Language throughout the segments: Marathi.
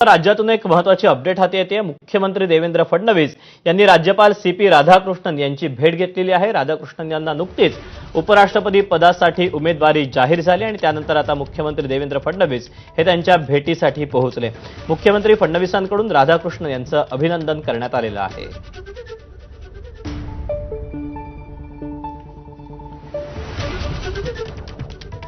राज्यातून एक महत्त्वाची अपडेट हाती येते। मुख्यमंत्री देवेंद्र फडणवीस यांनी राज्यपाल CP राधाकृष्णन यांची भेट घेतलेली आहे। राधाकृष्णन यांना नुकतीच उपराष्ट्रपती पदासाठी उमेदवारी जाहीर झाली आणि त्यानंतर आता मुख्यमंत्री देवेंद्र फडणवीस हे त्यांच्या भेटीसाठी पोहोचले। मुख्यमंत्री फडणवीसांकडून राधाकृष्णन यांचं अभिनंदन करण्यात आलेलं आहे।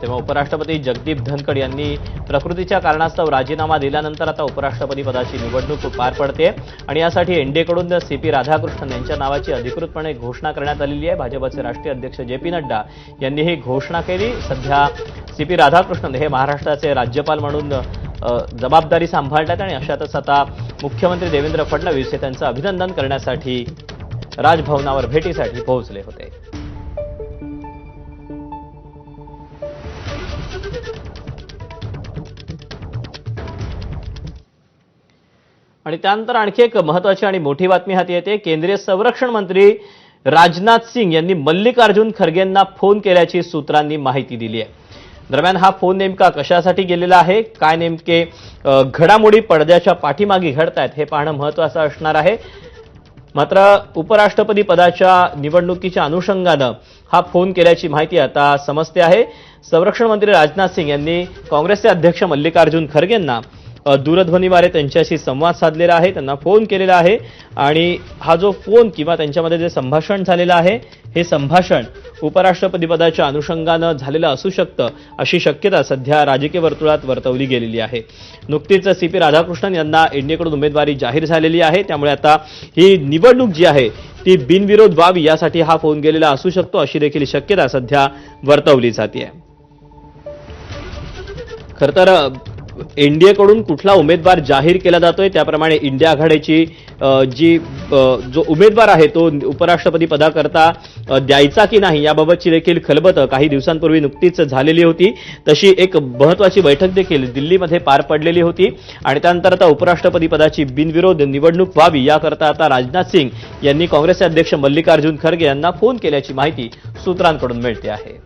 तेव्हा उपराष्ट्रपती जगदीप धनखड यांनी प्रकृतीच्या कारणास्तव राजीनामा दिल्यानंतर आता उपराष्ट्रपती पदाची निवडणूक पार पडते आणि यासाठी एनडीएकडून CP राधाकृष्णन यांच्या नावाची अधिकृतपणे घोषणा करण्यात आलेली आहे। भाजपचे राष्ट्रीय अध्यक्ष JP नड्डा यांनी ही घोषणा केली। सध्या CP राधाकृष्णन हे महाराष्ट्राचे राज्यपाल म्हणून जबाबदारी सांभाळतात आणि अशातच आता मुख्यमंत्री देवेंद्र फडणवीस हे त्यांचं अभिनंदन करण्यासाठी राजभवनावर भेटीसाठी पोहोचले होते। आणि त्यानंतर आणखी एक महत्त्वाची आणि मोठी बातमी हाती येते। केंद्रीय संरक्षण मंत्री राजनाथ सिंग यांनी मल्लिकार्जुन खरगेंना फोन केल्याची सूत्रांनी माहिती दिली आहे। दरम्यान हा फोन नेमका कशासाठी गेलेला आहे, काय नेमके घडामोडी पडद्याच्या पाठीमागे घडतायत हे पाहणं महत्त्वाचं असणार आहे। मात्र उपराष्ट्रपती पदाच्या निवडणुकीच्या अनुषंगानं हा फोन केल्याची माहिती आता समजते आहे। संरक्षण मंत्री राजनाथ सिंग यांनी काँग्रेसचे अध्यक्ष मल्लिकार्जुन खरगेंना दूरध्वनीद्वारे त्यांच्याशी संवाद साधलेला आहे, त्यांना फोन केलेला आहे आणि हा जो फोन किंवा त्यांच्यामध्ये जे संभाषण झालेलं आहे हे संभाषण उपराष्ट्रपती पदाच्या अनुषंगानं झालेलं असू शकतं अशी शक्यता सध्या राजकीय वर्तुळात वर्तवली गेलेली आहे। नुकतीच CP राधाकृष्णन यांना एनडीएकडून उमेदवारी जाहीर झालेली आहे, त्यामुळे आता ही निवडणूक जी आहे ती बिनविरोध व्हावी यासाठी हा फोन गेलेला असू शकतो अशी देखील शक्यता सध्या वर्तवली जाते। खरं तर एनडीएकडून कुठला उमेदवार जाहीर केला जातोय त्याप्रमाणे इंडिया आघाडीची जो उमेदवार आहे तो उपराष्ट्रपती पदाकरता द्यायचा की नाही याबाबतची देखील खलबत काही दिवसांपूर्वी नुकतीच झालेली होती। तशी एक महत्त्वाची बैठक देखील दिल्लीमध्ये पार पडलेली होती आणि त्यानंतर आता उपराष्ट्रपती पदाची बिनविरोध निवडणूक व्हावी याकरता आता राजनाथ सिंग यांनी काँग्रेसचे अध्यक्ष मल्लिकार्जुन खरगे यांना फोन केल्याची माहिती सूत्रांकडून मिळते आहे।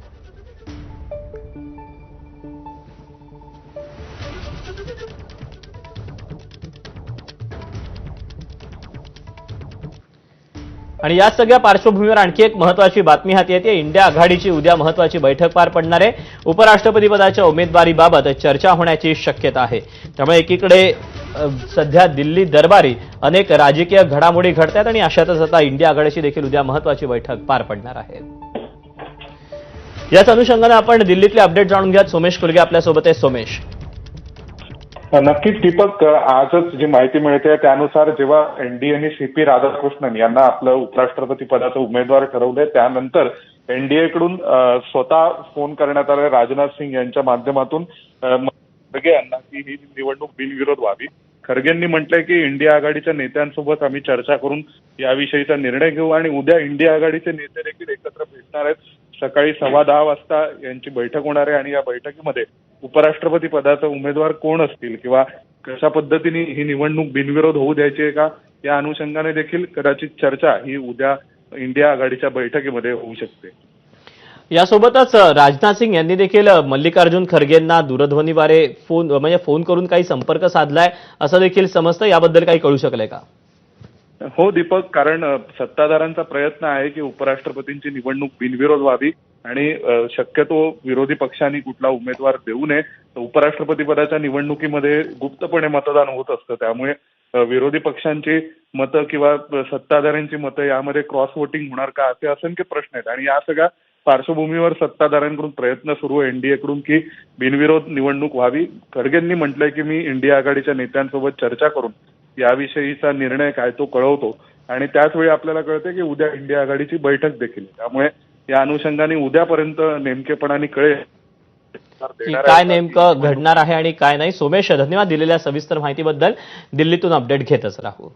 आणि या सगळ्या पार्श्वभूमीवर आणखी एक महत्त्वाची बातमी हाती येते। इंडिया आघाडीची उद्या महत्त्वाची बैठक पार पडणार आहे। उपराष्ट्रपती पदाच्या उमेदवारीबाबत चर्चा होण्याची शक्यता आहे। त्यामुळे एकीकडे सध्या दिल्ली दरबारी अनेक राजकीय घडामोडी घडतात आणि अशातच आता इंडिया आघाडीची देखील उद्या महत्त्वाची बैठक पार पडणार आहे। याच अनुषंगाने आपण दिल्लीतले अपडेट जाणून घ्या। सोमेश कुलगे आपल्यासोबत आहे। सोमेश, नक्कीच दीपक, आजच जी माहिती मिळते त्यानुसार जेव्हा एनडीएने CP राधाकृष्णन यांना आपलं उपराष्ट्रपती पदाचं उमेदवार ठरवले त्यानंतर एनडीएकडून स्वतः फोन करण्यात आला राजनाथ सिंग यांच्या माध्यमातून खरगे यांना की ही निवडणूक बिनविरोध व्हावी। खरगेंनी म्हटलंय की इंडिया आघाडीच्या नेत्यांसोबत आम्ही चर्चा करून याविषयीचा निर्णय घेऊ आणि उद्या इंडिया आघाडीचे नेते देखील एकत्र भेटणार आहेत। सकाळी 10:15 वाजता यांची बैठक होणार आहे आणि या बैठकीमध्ये उपराष्ट्रपती पदाचा उमेदवार कोण असतील किंवा कशा पद्धतीने ही निवडणूक बिनविरोध होऊ द्यायची आहे का या अनुषंगाने देखील कदाचित चर्चा ही उद्या इंडिया आघाडीच्या बैठकीमध्ये होऊ शकते। यासोबतच राजनाथ सिंग यांनी देखील मल्लिकार्जुन खरगेंना दूरध्वनीद्वारे फोन करून काही संपर्क साधलाय असं देखील समजतं। याबद्दल काही कळू शकलंय का? हो दीपक, कारण सत्ताधाऱ्यांचा प्रयत्न आहे की उपराष्ट्रपतींची निवडणूक बिनविरोध व्हावी आणि शक्यतो विरोधी पक्षांनी कुठला उमेदवार देऊ नये। उपराष्ट्रपती पदाच्या निवडणुकीमध्ये गुप्तपणे मतदान होत असतं, त्यामुळे विरोधी पक्षांची मतं किंवा सत्ताधाऱ्यांची मतं यामध्ये क्रॉस वोटिंग होणार का असे असंख्य प्रश्न आहेत आणि या सगळ्या पार्श्वभूमीवर सत्ताधाऱ्यांकडून प्रयत्न सुरू आहे एनडीएकडून की बिनविरोध निवडणूक व्हावी। खरगेंनी म्हटलंय की मी इंडिया आघाडीच्या नेत्यांसोबत चर्चा करून याविषयीचा निर्णय काय तो कळवतो आणि त्याच वेळी आपल्याला कळते की उद्या इंडिया आघाडीची बैठक देखील, त्यामुळे या अनुषंगाने उद्यापर्यंत नेमकेपणाने कळेल काय नेमकं घडणार आहे आणि काय नाही। सोमेश, धन्यवाद दिलेल्या सविस्तर माहितीबद्दल। दिल्लीतून अपडेट घेतच राहू।